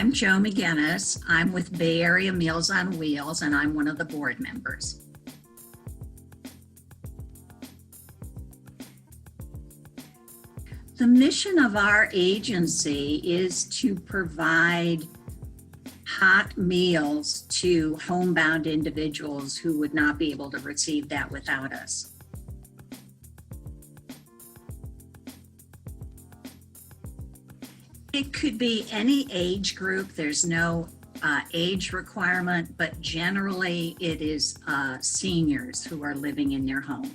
I'm Jo McGinnis. I'm with Bay Area Meals on Wheels, and I'm one of the board members. The mission of our agency is to provide hot meals to homebound individuals who would not be able to receive that without us. It could be any age group. There's no age requirement, but generally it is seniors who are living in their home.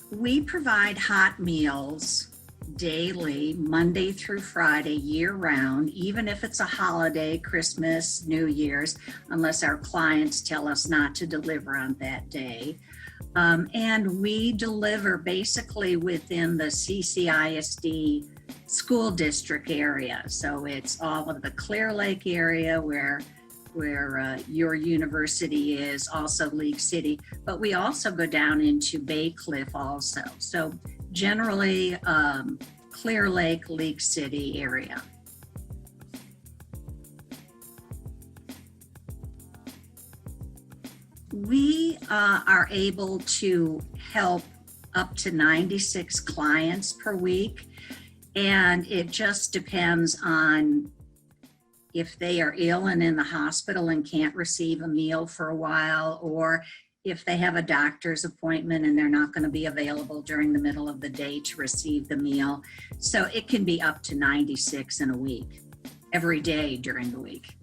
We provide hot meals daily, Monday through Friday, year-round, even if it's a holiday, Christmas, New Year's, unless our clients tell us not to deliver on that day. And we deliver basically within the CCISD school district area. So it's all of the Clear Lake area where your university is, also League City, but we also go down into Bay Cliff also. So generally Clear Lake, League City area. We are able to help up to 96 clients per week, and it just depends on if they are ill and in the hospital and can't receive a meal for a while, or if they have a doctor's appointment and they're not going to be available during the middle of the day to receive the meal. So it can be up to 96 in a week, every day during the week.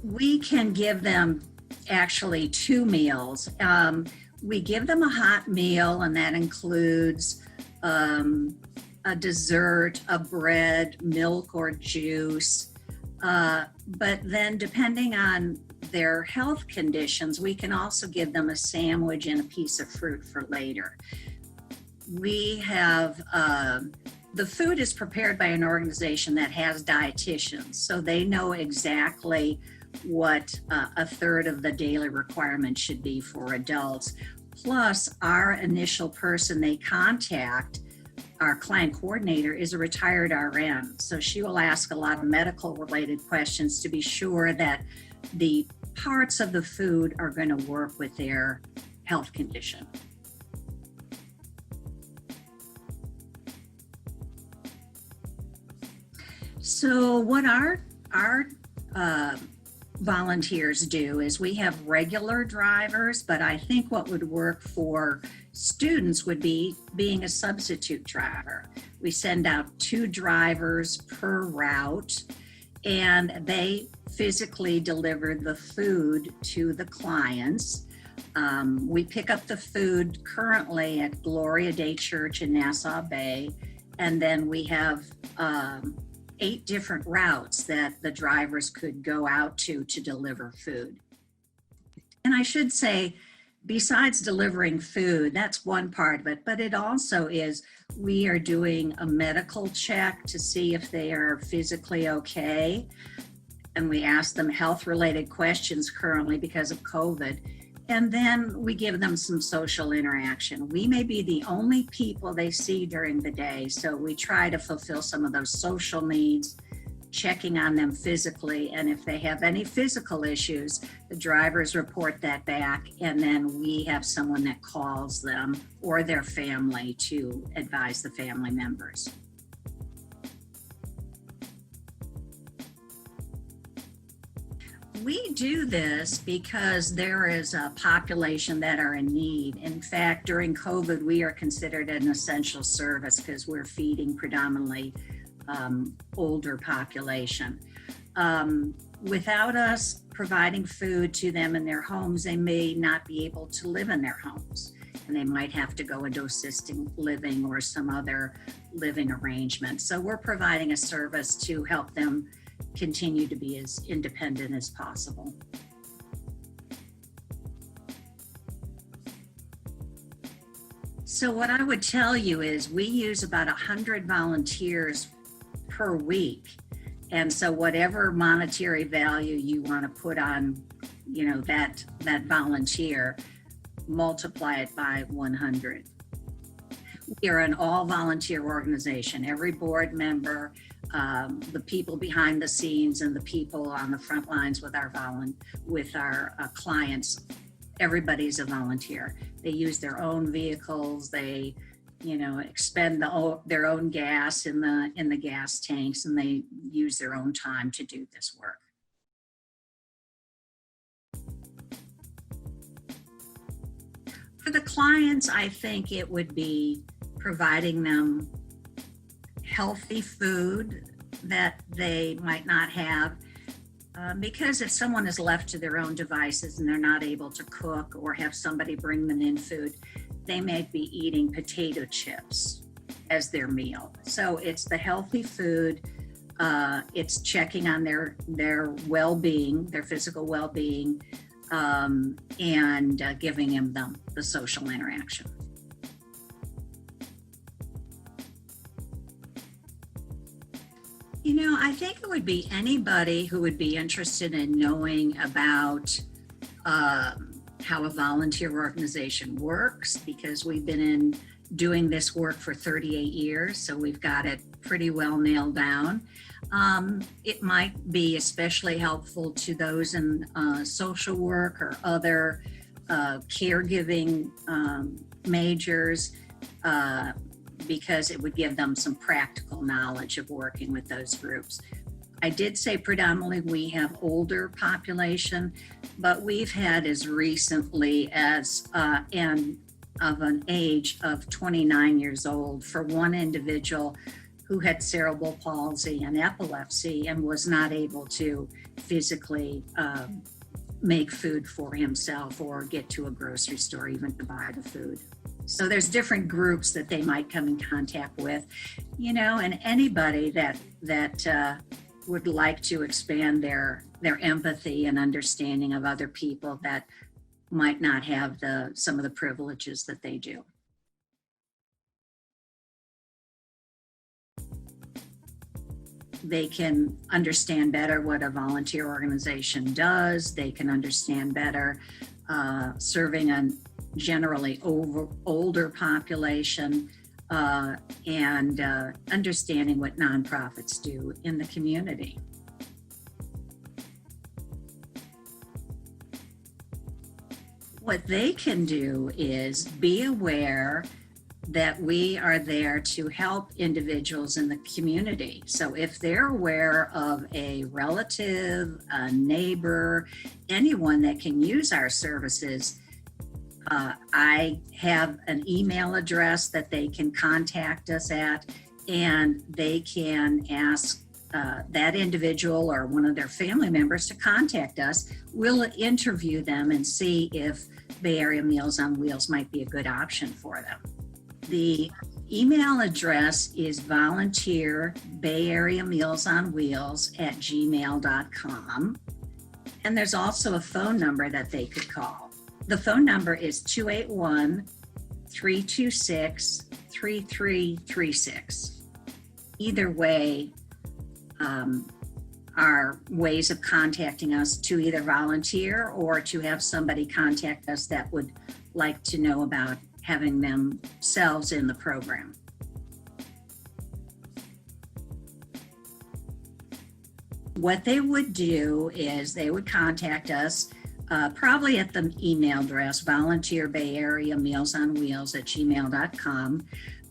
We can give them actually 2 meals. We give them a hot meal, and that includes a dessert, a bread, milk or juice. But then depending on their health conditions, we can also give them a sandwich and a piece of fruit for later. We have, the food is prepared by an organization that has dietitians, so they know exactly what a third of the daily requirement should be for adults. Plus, our initial person they contact, our client coordinator, is a retired RN. So she will ask a lot of medical related questions to be sure that the parts of the food are going to work with their health condition. So what our volunteers do is we have regular drivers, but I think what would work for students would be being a substitute driver. We send out 2 drivers per route, and they physically deliver the food to the clients. We pick up the food currently at Gloria Day Church in Nassau Bay, and then we have 8 different routes that the drivers could go out to deliver food. And I should say, besides delivering food, that's one part of it, but it also is, we are doing a medical check to see if they are physically okay. And we ask them health-related questions currently because of COVID. And then we give them some social interaction. We may be the only people they see during the day, so we try to fulfill some of those social needs, checking on them physically, and if they have any physical issues, the drivers report that back, and then we have someone that calls them or their family to advise the family members. We do this because there is a population that are in need. In fact, during COVID, we are considered an essential service because we're feeding predominantly older population. Without us providing food to them in their homes, they may not be able to live in their homes, and they might have to go into assisted living or some other living arrangement. So we're providing a service to help them continue to be as independent as possible. So what I would tell you is we use about 100 volunteers per week. And so whatever monetary value you want to put on that volunteer, multiply it by 100. We are an all volunteer organization. Every board member, the people behind the scenes, and the people on the front lines with our clients, everybody's a volunteer. They use their own vehicles. They, expend their own gas in the gas tanks, and they use their own time to do this work. For the clients, I think it would be providing them healthy food that they might not have. Because if someone is left to their own devices and they're not able to cook or have somebody bring them in food, they may be eating potato chips as their meal. So it's the healthy food, it's checking on their well-being, their physical well-being, and giving them the social interaction. I think it would be anybody who would be interested in knowing about how a volunteer organization works, because we've been doing this work for 38 years, so we've got it pretty well nailed down. It might be especially helpful to those in social work or other caregiving majors, because it would give them some practical knowledge of working with those groups. I did say predominantly we have older population, but we've had as recently as and of an age of 29 years old for one individual who had cerebral palsy and epilepsy and was not able to physically make food for himself or get to a grocery store even to buy the food. So there's different groups that they might come in contact with, and anybody that would like to expand their empathy and understanding of other people that might not have some of the privileges that they do. They can understand better what a volunteer organization does. They can understand better serving a generally older population, and understanding what nonprofits do in the community. What they can do is be aware that we are there to help individuals in the community. So if they're aware of a relative, a neighbor, anyone that can use our services, I have an email address that they can contact us at, and they can ask that individual or one of their family members to contact us. We'll interview them and see if Bay Area Meals on Wheels might be a good option for them. The email address is volunteerbayareamealsonwheels@gmail.com. And there's also a phone number that they could call. The phone number is 281-326-3336. Either way are ways of contacting us to either volunteer or to have somebody contact us that would like to know about having themselves in the program. What they would do is they would contact us probably at the email address volunteerbayareamealsonwheels@gmail.com.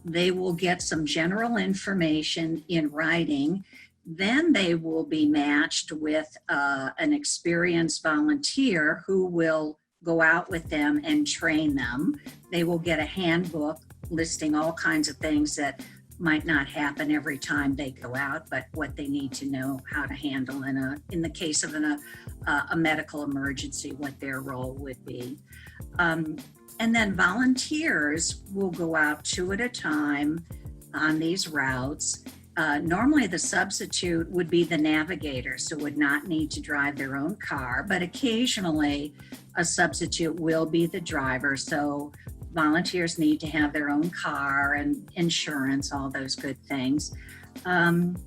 They will get some general information in writing. Then they will be matched with an experienced volunteer who will go out with them and train them. They will get a handbook listing all kinds of things that might not happen every time they go out, but what they need to know how to handle in the case of a medical emergency, what their role would be. And then volunteers will go out 2 at a time on these routes. Normally the substitute would be the navigator, so would not need to drive their own car, but occasionally a substitute will be the driver. So volunteers need to have their own car and insurance, all those good things. And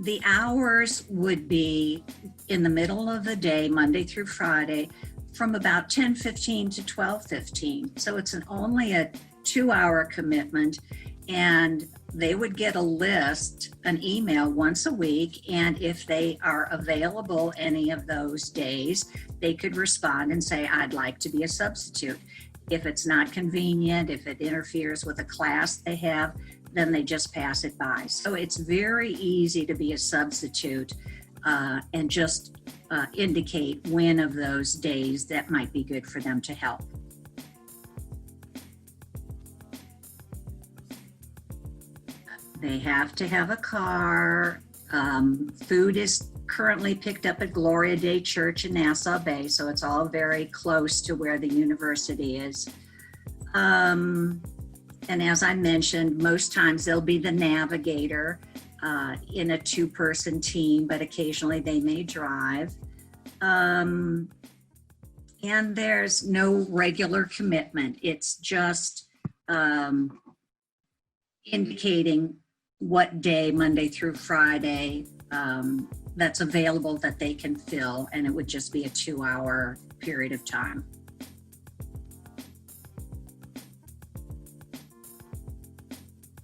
the hours would be in the middle of the day, Monday through Friday, from about 10:15 to 12:15. So it's only a 2-hour commitment, and they would get a list, an email once a week, and if they are available any of those days, they could respond and say, I'd like to be a substitute. If it's not convenient, if it interferes with a class they have, then they just pass it by. So it's very easy to be a substitute, and just indicate when of those days that might be good for them to help. They have to have a car. Food is currently picked up at Gloria Day Church in Nassau Bay, so it's all very close to where the university is. And as I mentioned, most times they'll be the navigator in a 2-person team, but occasionally they may drive. And there's no regular commitment. It's just indicating what day, Monday through Friday, that's available that they can fill, and it would just be a 2-hour period of time.